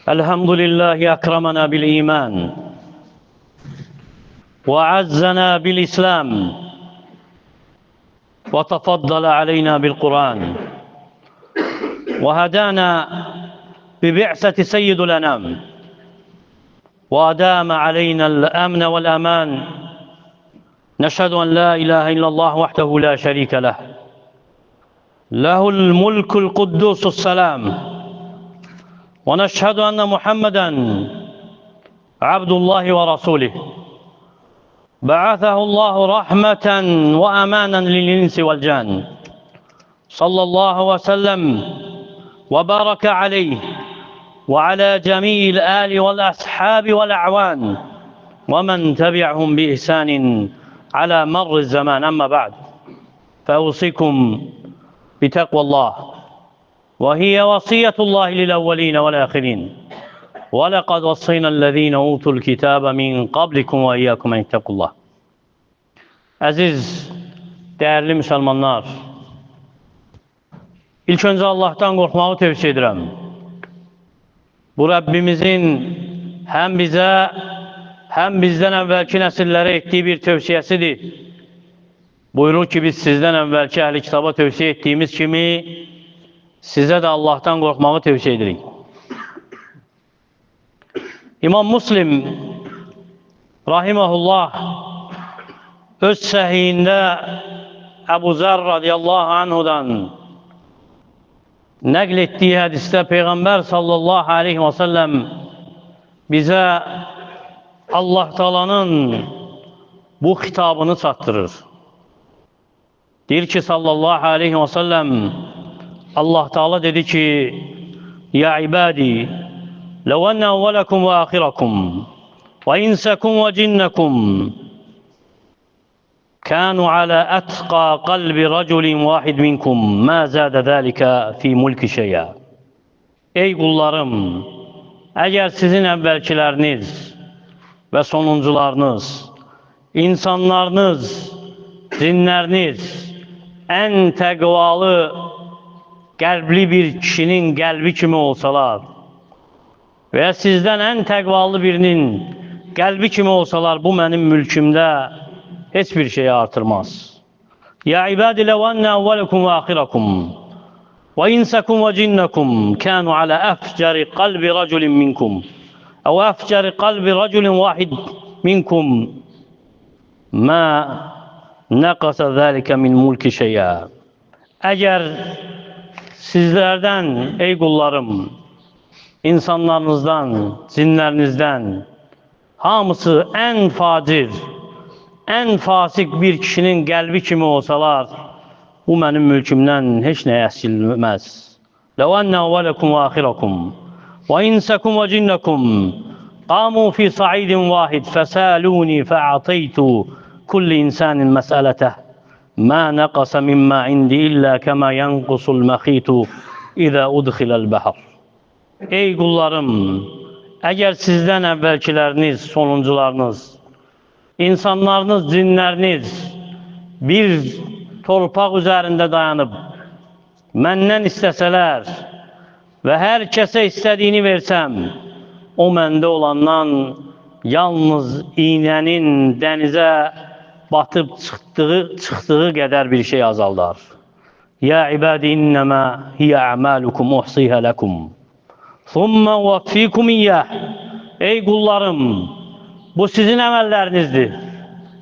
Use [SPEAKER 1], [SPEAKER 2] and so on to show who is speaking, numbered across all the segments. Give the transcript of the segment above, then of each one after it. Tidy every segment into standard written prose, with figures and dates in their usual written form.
[SPEAKER 1] الحمد لله أكرمنا بالإيمان وعزنا بالإسلام وتفضل علينا بالقرآن وهدانا ببعثة سيد الأنام وأدام علينا الأمن والأمان. نشهد أن لا إله إلا الله وحده لا شريك له، له الملك القدوس السلام، ونشهد أن محمدًا عبد الله ورسوله بعثه الله رحمة وأمانا للإنس والجان، صلى الله وسلم وبارك عليه وعلى جميع الآل والأصحاب والأعوان ومن تبعهم بإحسان على مر الزمان. أما بعد، فأوصيكم بتقوى الله، وهي وصية الله للأولين والآخرين، ولقد وصينا الذين أوتوا الكتاب من قبلكم وإياكم أن اتقوا الله. Əziz, değerli Müslümanlar, ilk önce Allah'tan korkmağı tövsiye edirəm. Bu Rabbimizin hem bize hem bizden evvelki nesillere ettiği bir tövsiyesidir. Buyurur ki biz sizden evvelki ehli kitaba tövsiye ettiğimiz kimi size de Allah'tan korkmağı tövsiye edirik. İmam Müslim rahimahullah öz sahihinde Ebu Zer radıyallahu anhudan naklettiği hadiste Peygamber sallallahu aleyhi ve sellem bize Allah Teala'nın bu hitabını çattırır. Deyir ki sallallahu aleyhi ve sellem, Allah Teala dedi ki: Ya ibadi, lev enne evvelakum ve ahirakum ve insakum ve cinnakum كانوا على أتقى قلب رجل واحد منكم ما زاد ذلك في ملك شيئا. Ey kullarım, eğer sizin evvelkileriniz ve sonuncularınız, insanlarınız, cinleriniz en tekvalı kalpli bir kişinin kalbi kimi olsalar veya sizden en tekvalı birinin kalbi kimi olsalar, bu benim mülkümde hiçbir şeyi artırmaz. Ya ibadi, lev enne evvelakum ve ahirakum ve insakum ve cinnakum kanu ala afcari kalbi raculin minkum ev afcari kalbi raculin vahid minkum ma nakasa zalika min mulki şey'a. Eğer sizlerden ey kullarım, insanlarınızdan, cinlerinizden hamısı en facir, en fasik bir kişinin kalbi kimi olsalar, bu benim mülkümden hiç ne eksilmez. لَوْ أَنَّ أَوَّلَكُمْ وَآخِرَكُمْ وَإِنْسَكُمْ وَجِنَّكُمْ قَامُوا فِي صَعِيدٍ وَاحِدٍ فَسَأَلُونِي فَأَعْطَيْتُ كُلِّ إِنْسَانٍ مَسْأَلَتَهُ مَا نَقَصَ مِمَّا عِنْدِي إِلَّا كَمَا يَنْقُصُ الْمَخِيطُ إِذَا أُدْخِلَ الْبَحْرِ. Ey kullarım, eğer sizden evvelkileriniz, sonuncularınız, İnsanlarınız, cinleriniz bir torpaq üzerinde dayanıp məndən istəsələr ve herkese istediğini versem, o məndə olandan yalnız iğnenin denize batıp çıktığı kadar bir şey azaldar. Ya ibadi, innema hiye a'malukum uhsiha lekum thumma uvaffikum iyyah. Ey kullarım, bu sizin əməllerinizdir.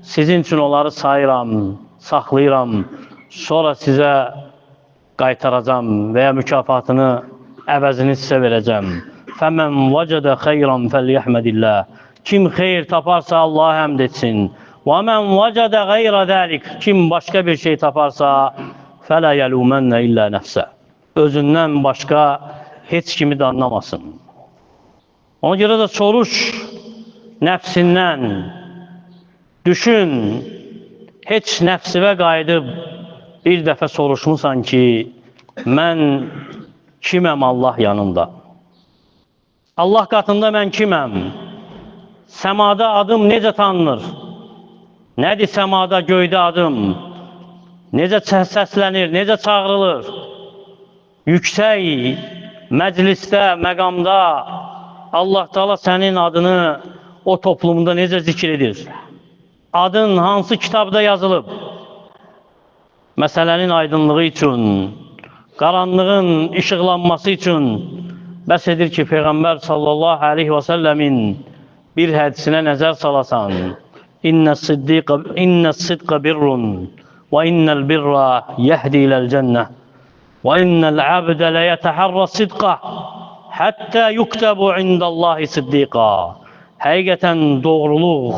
[SPEAKER 1] Sizin için onları sayıram, saklayıram. Sonra size qaytaracağım veya mükafatını, əvəzini size vereceğim. فَمَنْ وَجَدَ خَيْرًا فَلْيَحْمَدِ اللّٰهِ. Kim xeyir taparsa Allah'a hamd etsin. وَمَنْ وَجَدَ غَيْرَ ذَلِكَ. Kim başka bir şey taparsa فَلَا يَلُومَنَّ إِلَّا نَفْسَهُ. Özünden başka hiç kimi de anlamasın. Ona göre de soruş nefsinden. Düşün, hiç nefsine qayıdıb bir dəfə soruşmusan ki, mən kiməm Allah yanında? Allah katında mən kiməm? Səmada adım necə tanınır? Nədir səmada, göydə adım? Necə səslənir, necə çağrılır? Yüksək məclisdə, məqamda Allah Teala sənin adını o toplumda necə zikr edir? Adın hansı kitabda yazılıb? Məsələnin aydınlığı üçün, qaranlığın işıqlanması üçün bəs edir ki, Peyğəmbər sallallahu aleyhi və səlləmin bir hədisinə nəzər salasan. İnnəs-sidqə birrun və innəl birra yəhdi iləl cənnə və innəl abdə ləyətəhərrə-sidqə həttə yuktəbu indəllahi siddiqa. Həqiqətən doğruluq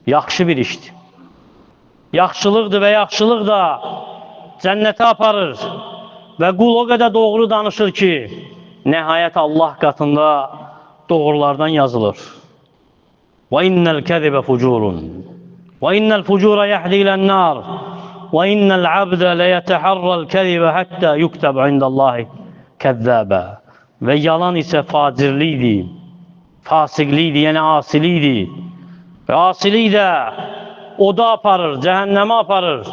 [SPEAKER 1] yaxşı bir işdir. Yaxşılıqdır və yaxşılıq da cənnətə aparır və qul o qədər doğru danışır ki, nəhayət Allah qatında doğrulardan yazılır. Və innəl kəzibə fucurun və innəl fucura yəhdi ilən-nar və innəl abdə ləyətəhərrəl kəzibə həttə yuktəb indəllahi kəzzəbə. Və yalan isə facirlikdir, fasiqlikdir, yəni asilikdir. Və asilik də oda aparır, cəhənnəmə aparır.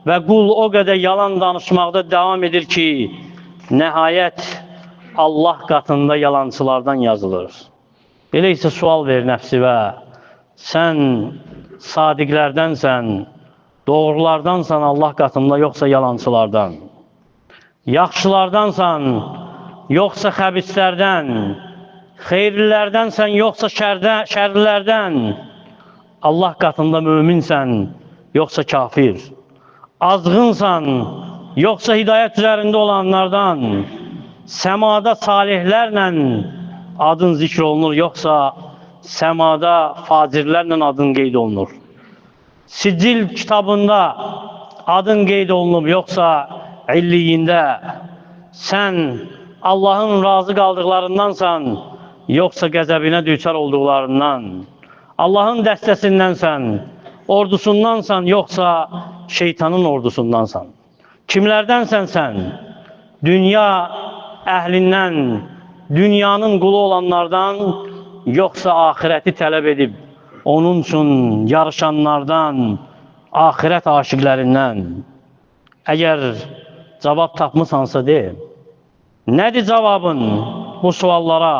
[SPEAKER 1] Və qul o qədər yalan danışmaqda davam edir ki, nəhayət Allah qatında yalancılardan yazılır. Elə isə sual ver nəfsivə, sən sadiqlərdənsən, doğrulardansan Allah qatında, yoxsa yalancılardan? Yaxşılardansan, yoxsa xəbislərdən? Xeyirlilərdənsən, yoxsa şərlilərdən? Allah qatında möminsən, yoxsa kafir? Azğınsan, yoxsa hidayət üzərində olanlardan? Səmada salihlərlə adın zikr olunur, yoxsa səmada facirlərlə adın qeyd olunur? Sicil kitabında adın qeyd olunub, yoxsa illiyində? Sən Allahın razı qaldıqlarındansan, yoxsa qəzəbinə düçar olduqlarından? Allahın dəstəsindənsən, ordusundansan, yoxsa şeytanın ordusundansan? Kimlərdənsən sən? Dünya əhlindən, dünyanın qulu olanlardan, yoxsa axirəti tələb edib, onun üçün yarışanlardan, axirət aşiqlərindən? Əgər cavab tapmısansa de. Nədir cavabın bu suallara?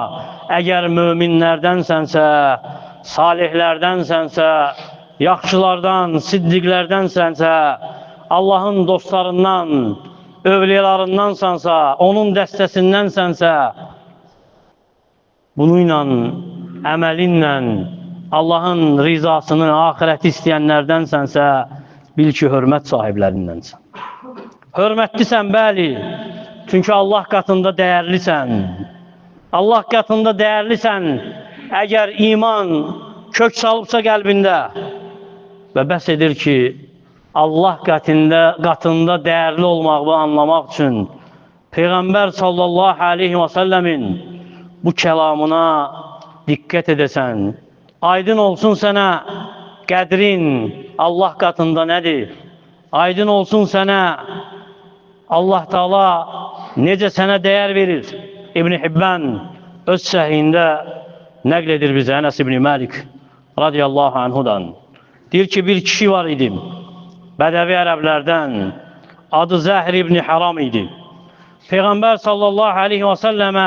[SPEAKER 1] Əgər möminlərdənsənsə, salihlərdənsənsə, yaxşılardan, siddiqlərdənsənsə, Allahın dostlarından, övliyalarındansansa, onun dəstəsindənsənsə, bununla, əməlinlə Allahın rizasını, axirəti istəyənlərdənsənsə, bil ki, hörmət sahiblərindənsən. Hörmətlisən, bəli, çünki Allah qatında dəyərlisən. Allah qatında dəyərlisən, əgər iman kök salıbsa qəlbində və bəs edir ki, Allah qatında dəyərli olmağı anlamaq üçün Peyğəmbər sallallahu aleyhi və səlləmin bu kəlamına diqqət edəsən, aydın olsun sənə qədrin Allah qatında nədir? Aydın olsun sənə Allah Teala necə sənə dəyər verir? İbn Hibban öz səhihində nəql edir bizə Ənəs ibn Məlik radiyallahu anhudan. Deyir ki, bir kişi var idi, bədəvi ərəblərdən, adı Zəhr ibn Haram idi. Peyğəmbər sallallahu aleyhi və səlləmə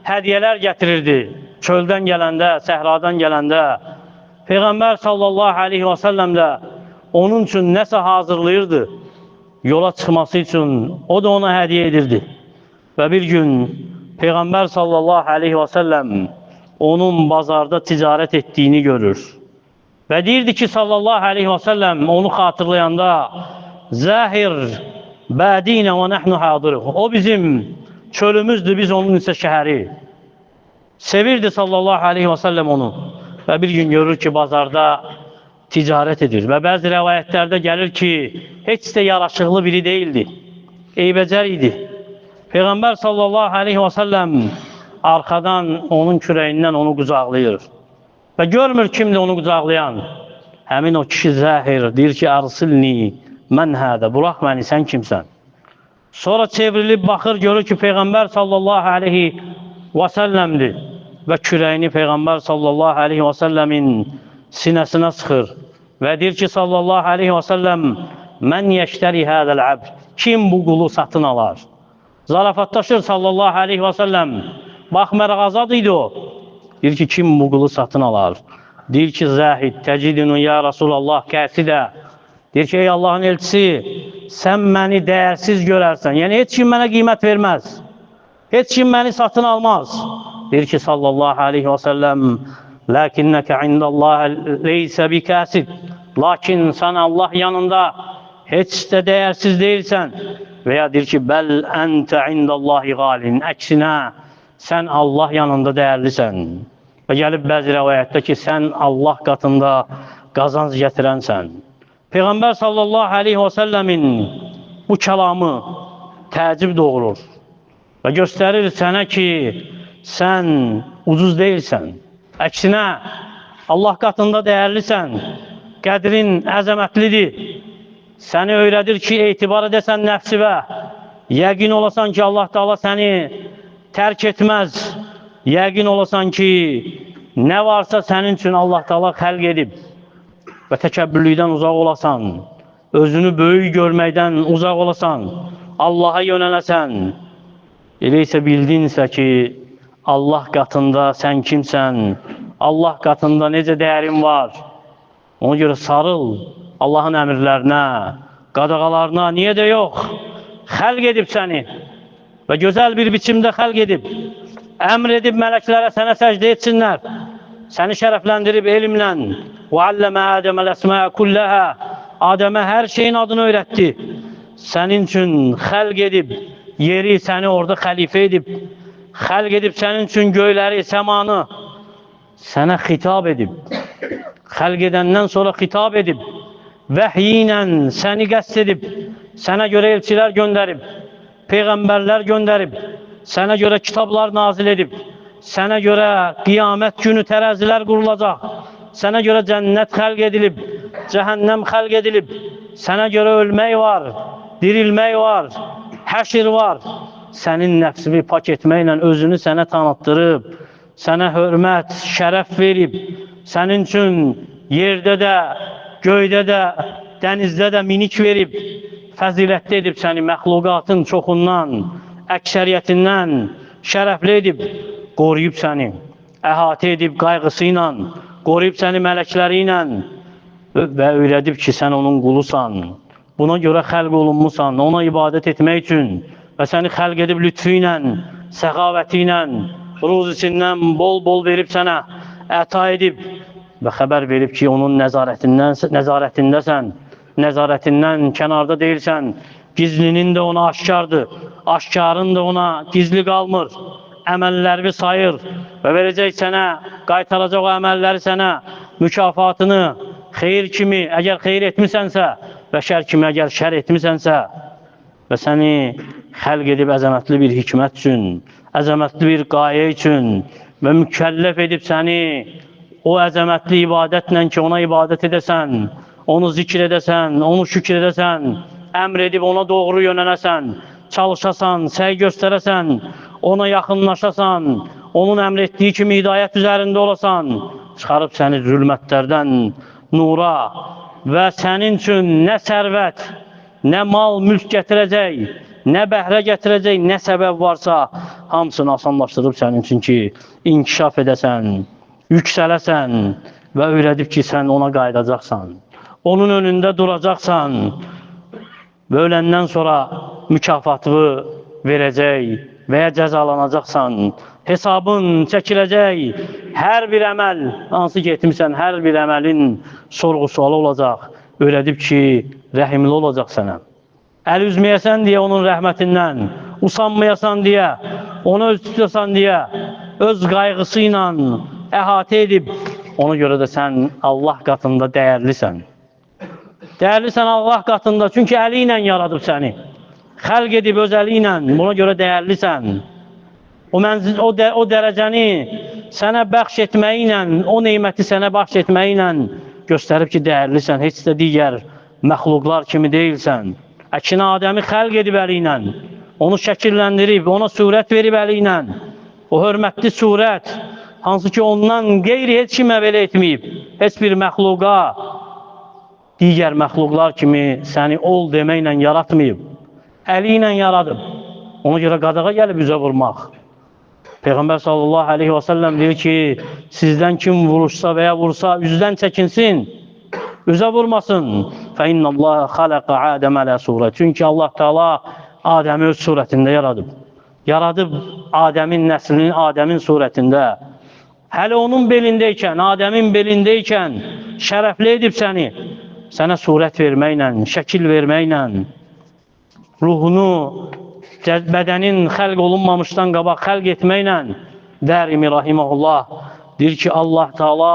[SPEAKER 1] hədiyyələr gətirirdi. Çöldən gələndə, səhradan gələndə Peyğəmbər sallallahu aleyhi və səlləm də onun üçün nəsə hazırlayırdı. Yola çıxması üçün o da ona hədiyyə edirdi. Və bir gün Peyğəmbər sallallahu aleyhi və səlləm onun bazarda ticarət etdiyini görür. Və deyirdi ki, sallallahu aleyhi və səlləm onu xatırlayanda Zəhir bədinə və nəhnu hadirıq. O bizim çölümüzdür, biz onun isə şəhəri. Sevirdi sallallahu aleyhi və səlləm onu. Və bir gün görür ki, bazarda ticarət edir. Və bəzi rəvayətlərdə gəlir ki, heç də yaraşıqlı biri deyildi. Eybəcər idi. Peyğəmbər sallallahu aleyhi və səlləm arxadan onun kürəyindən onu qucaqlayır. Və görmür kimdir onu qucaqlayan. Həmin o kişi Zəhir deyir ki, Ərsilni mən hədə, burax məni, sən kimsən? Sonra çevrilib baxır, görür ki, Peyğəmbər sallallahu aleyhi və səlləmdir. Və kürəyini Peyğəmbər sallallahu aleyhi və səlləmin sinəsinə sıxır. Və deyir ki, sallallahu aleyhi və səlləm, mən yəştəri hədəl əbd. Kim bu qulu satın alar? Zarafatlaşır sallallahu aleyhi və səlləm. Baxmayaraq azad idi o. Deyir ki, kim bu qulu satın alar? Deyir ki, zəhid, təcidinu ya Rasulallah qəsidə. Deyir ki, ey Allahın elçisi, sən məni dəyərsiz görərsən. Yəni, heç kim mənə qiymət verməz. Heç kim məni satın almaz. Deyir ki, sallallahu aleyhi və səlləm, lakinnəkə indəllaha leysə bi kəsid. Lakin sən Allah yanında heç də dəyərsiz deyilsən. Və ya deyir ki, bəl əntə indəllahi qalin. Əksinə, sən Allah yanında dəyərlisən. Və gəlib bəzi rəvayətdə ki, sən Allah qatında qazanc gətirənsən. Peyğəmbər sallallahu aleyhi və səlləmin bu kəlamı təəccüb doğurur və göstərir sənə ki, sən ucuz deyilsən. Əksinə, Allah qatında dəyərlisən, qədrin əzəmətlidir. Səni öyrədir ki, etibar edəsən nəfsivə, yəqin olasan ki, Allah Taala səni tərk etməz, yəqin olasan ki, nə varsa sənin üçün Allah Taala xəlq edib və təkəbbürlükdən uzaq olasan, özünü böyük görməkdən uzaq olasan, Allaha yönələsən. Elə isə bildinsə ki, Allah qatında sən kimsən, Allah qatında necə dəyərin var. Ona görə sarıl Allahın əmrlərinə, qadağalarına, niyə də yox? Xəlq edib səni və gözəl bir biçimdə xəlq edib, əmr edib mələklərə sənə səcdə etsinlər, səni şərəfləndirib elmlə. وَعَلَّمَ آدَمَ الْأَسْمَاءَ كُلَّهَا Adəmə hər şeyin adını öyrətdi. Sənin üçün xəlq edib, yeri səni orada xəlifə edib, xəlq edib sənin üçün göyləri, səmanı sənə xitab edib. Xəlq edəndən sonra xitab edib, vəhiy ilə səni qəsd edib, sənə görə elçilər göndərib, peyğəmbərlər göndərib, sənə görə kitablar nazil edib, sənə görə qiyamət günü tərəzilər qurulacaq, sənə görə cənnət xəlq edilib, cəhənnəm xəlq edilib, sənə görə ölmək var, dirilmək var, həşr var. Sənin nəfsini pak etməklə özünü sənə tanıtdırıb, sənə hörmət, şərəf verib, sənin üçün yerdə də, göydə də, dənizdə də minik verib, fəzilətli edib səni məxluqatın çoxundan, əksəriyyətindən şərəfli edib, qoruyub səni, əhatə edib qayğısı ilə, qoruyub səni mələkləri ilə və öyrədib ki, sən onun qulusan. Buna görə xəlq olunmusan, ona ibadət etmək üçün və səni xəlq edib lütfü ilə, səxavəti ilə, ruzisindən bol-bol verib sənə, əta edib və xəbər verib ki, onun nəzarətindəsən, nəzarətindən kənarda deyilsən, gizlinin də ona aşkardır, aşkarın da ona gizli qalmır, əməllərini sayır və verəcək sənə, qaytaracaq o əməlləri sənə, mükafatını xeyir kimi, əgər xeyir etmisənsə və şər kimi, əgər şər etmisənsə və səni xəlq edib əzəmətli bir hikmət üçün, əzəmətli bir qayə üçün və mükəlləf edib səni o əzəmətli ibadətlə ki, ona ibadət edəsən, onu zikr edəsən, onu şükür edəsən, əmr edib ona doğru yönənəsən, çalışasan, səy göstərəsən, ona yaxınlaşasan, onun əmr etdiyi kimi hidayət üzərində olasan, çıxarıb səni zülmətlərdən nura və sənin üçün nə sərvət, nə mal, mülk gətirəcək, nə bəhrə gətirəcək, nə səbəb varsa, hamısını asanlaşdırıb sənin üçün ki, inkişaf edəsən, yüksələsən və öyrədib ki, sən ona qaydacaqsan, onun önündə duracaqsan və öləndən sonra mükafatını verəcək və ya cəzalanacaqsan, hesabın çəkiləcək, hər bir əməl, hansı ki etmirsən, hər bir əməlin sorğu-sualı olacaq, öyrədib ki, rəhimli olacaq sənə. Əl üzməyəsən deyə onun rəhmətindən, usanmayasan deyə, ona öz tutuyorsan deyə, öz qayğısı ilə əhatə edib, ona görə də sən Allah qatında dəyərlisən. Dəyərlisən Allah qatında, çünki əli ilə yaradıb səni. Xəlq edib öz əli ilə, buna görə dəyərlisən. O dərəcəni sənə bəxş etməyi ilə, o neyməti sənə bəxş etməyi ilə göstərib ki, dəyərlisən, heç də digər məxluqlar kimi deyilsən. Əkinə Adəmi xəlq edib əli ilə, onu şəkilləndirib, ona surət verib əli ilə. O hörmətli surət, hansı ki ondan qeyri heç kimə belə etməyib, heç bir məxluqa, digər məxluqlar kimi səni ol deməklə yaratmayıb, əli ilə yaradıb. Ona görə qadağa gəlib üzə vurmaq. Peyğəmbər sallallahu aleyhi və səlləm deyir ki, sizdən kim vuruşsa və ya vursa üzdən çəkinsin, üzə vurmasın. فَاِنَّ اللّٰهَ خَلَقَ عَادَمَ عَلَى surə. Çünki Allah Teala Adəmi öz surətində yaradıb. Yaradıb Adəmin nəslini Adəmin surətində. Hələ onun belindəykən, Adəmin belindəykən şərəfli edib səni. Sənə surət verməklə, şəkil verməklə, ruhunu bədənin xəlq olunmamışdan qabaq xəlq etməklə Dərimi rahiməhullah deyir ki, Allah Teala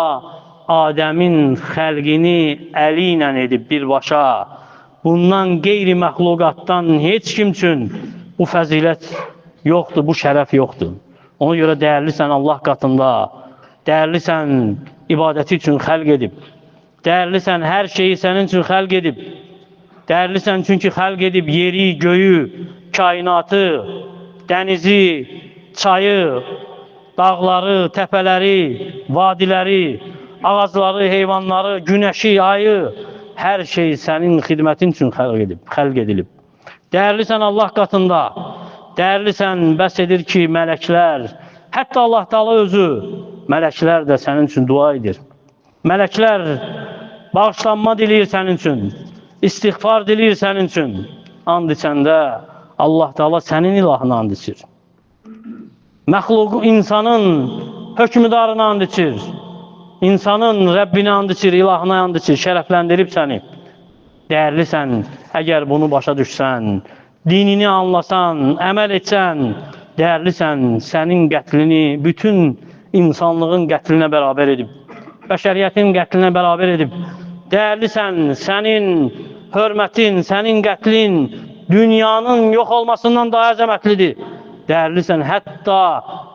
[SPEAKER 1] Adəmin xəlqini əli ilə edib birbaşa. Bundan qeyri məxluqatdan heç kim üçün bu fəzilət yoxdur, bu şərəf yoxdur. Ona görə dəyərlisən Allah qatında, dəyərlisən ibadəti üçün xəlq edib, dəyərlisən hər şeyi sənin üçün xəlq edib, dəyərlisən çünki xəlq edib yeri, göyü, kainatı, dənizi, çayı, dağları, təpələri, vadiləri, ağacları, heyvanları, günəşi, ayı, hər şey sənin xidmətin üçün xəlq edilib. Dəyərlisən Allah qatında, dəyərlisən, bəs edir ki, mələklər, hətta Allah Teala özü, mələklər də sənin üçün dua edir. Mələklər bağışlanma diləyir sənin üçün, istiğfar diləyir sənin üçün. And içəndə Allah Teala sənin ilahına and içir. Məxluq insanın hökmüdarına and içir. İnsanın Rəbbinə and içir, ilahına and içir, şərəfləndirib səni. Dəyərlisən, əgər bunu başa düşsən, dinini anlasan, əməl etsən, dəyərlisən, sənin qətlini bütün insanlığın qətlinə bərabər edib, bəşəriyyətin qətlinə bərabər edib. Dəyərlisən, sənin hörmətin, sənin qətlin dünyanın yox olmasından daha əzəmətlidir. Dəyərlisən, hətta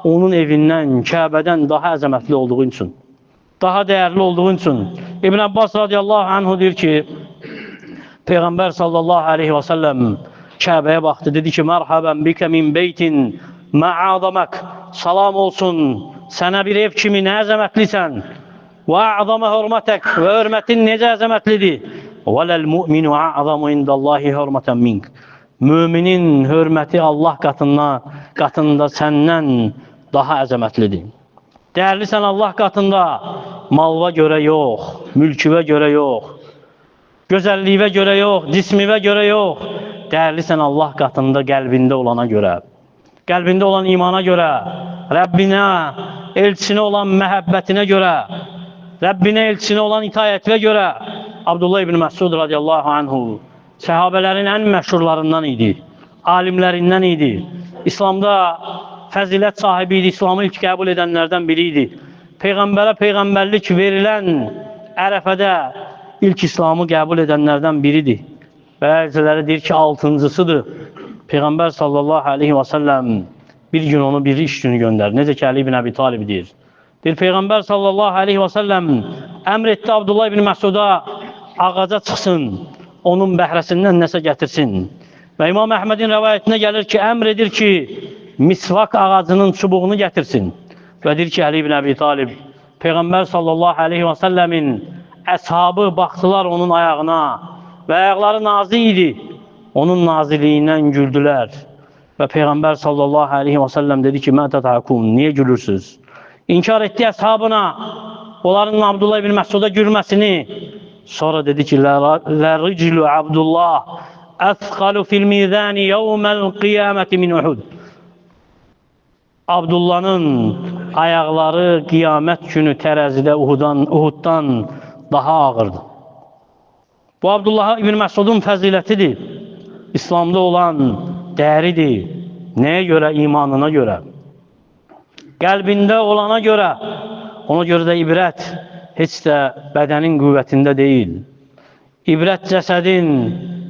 [SPEAKER 1] onun evindən, Kəbədən daha əzəmətli olduğun üçün, daha dəyərli olduğun üçün. İbn Abbas radiyallahu anhu deyir ki, Peyğəmbər sallallahu aleyhi və səlləm Kəbəyə baxdı, dedi ki, mərhəbən bikə min beytin mə'azamək, salam olsun sənə bir ev kimi nə əzəmətlisən, və ə'zamə hörmətək, və hörmətin necə əzəmətlidir, və ləl-mü'minu ə'zamu indallahi hörmətən mink. Müminin hörməti Allah qatında səndən daha əzəmətlidir. Dəyərlisən Allah qatında, malva görə yox, mülküvə görə yox, gözəlliyivə görə yox, cismivə görə yox. Dəyərlisən Allah qatında qəlbində olana görə, qəlbində olan imana görə, Rəbbinə, elçinə olan məhəbbətinə görə, Rəbbinə, elçinə olan itayətinə görə. Abdullah ibn Məsud radiyallahu anhu səhabələrin ən məşhurlarından idi, alimlərindən idi. İslamda fəzilət sahibi idi, İslamı ilk qəbul edənlərdən biri idi. Peyğəmbərə peyğəmbərlik verilən ərəfədə ilk İslamı qəbul edənlərdən biridir. Bəziləri deyir ki, 6-cısıdır. Peyğəmbər sallallahu aleyhi və səlləm bir gün onu bir iş günü göndərir. Necə ki, Əli ibn Əbi Talib deyir. Deyir, Peyğəmbər sallallahu aleyhi və səlləm əmr etdi Abdullah ibn Məsuda ağaca çıxsın, onun bəhrəsindən nəsə gətirsin. Və İmam Əhmədin rəvayətinə gəlir ki, əmr edir ki, misvak ağacının çubuğunu gətirsin. Və deyir ki, Əli ibn Əbi Talib, Peyğəmbər sallallahu aleyhi və səlləmin əshabı baxdılar onun ayağına və ayaqları nazi idi. Onun naziliyindən güldülər. Və Peyğəmbər sallallahu aleyhi və səlləm dedi ki, mə tətəkun, niyə gülürsünüz? İnkar etdi əshabına, onların Abdullah ibn Məsuda gülməsini. Sonra dedi ki, ləriclu Abdullah əthqalu fil mizani yevməl qiyaməti min Uhud. Abdullah'ın ayaqları qiyamət günü tərəzidə Uhuddan daha ağırdır. Bu Abdullah ibn Məsudun fəzilətidir. İslamda olan dəyəridir. Nəyə görə? İmanına görə. Qəlbində olana görə. Ona görə də ibrət heç də bədənin qüvvətində deyil. İbrət cəsədin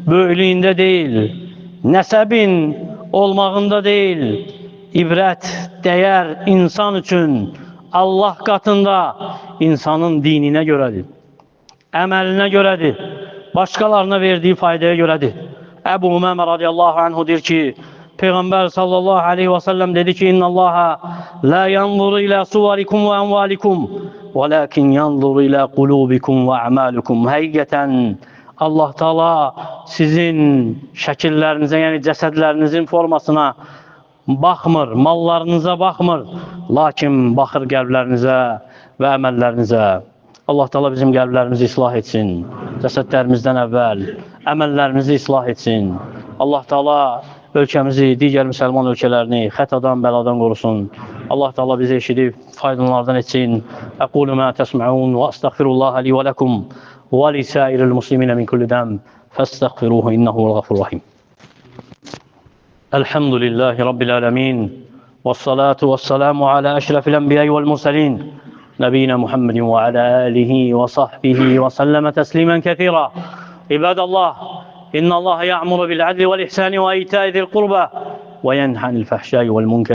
[SPEAKER 1] böyüklüyündə deyil. Nəsəbin olmağında deyil. İbrət, dəyər insan üçün Allah qatında insanın dininə görədir. Əməlinə görədir. Başqalarına verdiyi faydaya görədir. Əbu Umamə radiyallahu anhu deyir ki, Peyğəmbər sallallahu aleyhi və səlləm dedi ki, İnnallaha la yanzuru ilə suvarikum və əmvalikum və lakin yanzuru ilə qulubikum və əməlikum. Həqiqətən Allah Teala sizin şəkillərinizə, yəni cəsədlərinizin formasına baxmır, mallarınıza baxmır, lakin baxır qəlblərinizə və əməllərinizə. Allah Teala bizim qəlblərimizi islah etsin, cəsədlərimizdən əvvəl əməllərimizi islah etsin. Allah Teala ölkəmizi, digər müsəlman ölkələrini xətadan, bəladan qorusun. Allah Teala bizi eşidib faydalardan etsin. Əqulu mə təsməun və əstəğfirullaha li və ləkum və li sairil musliminə min kulli dəm fəstəğfiruhu innəhu vəl-ğafurrahim. Elhamdülillahi Rabbil alemin və salatu və salamu alə əşrafil ənbiyayı vəl-mursalin نبينا محمد وعلى آله وصحبه وسلم تسليما كثيرا. عباد الله، إن الله يأمر بالعدل والإحسان وإيتاء ذي القربى وينهى عن الفحشاء والمنكر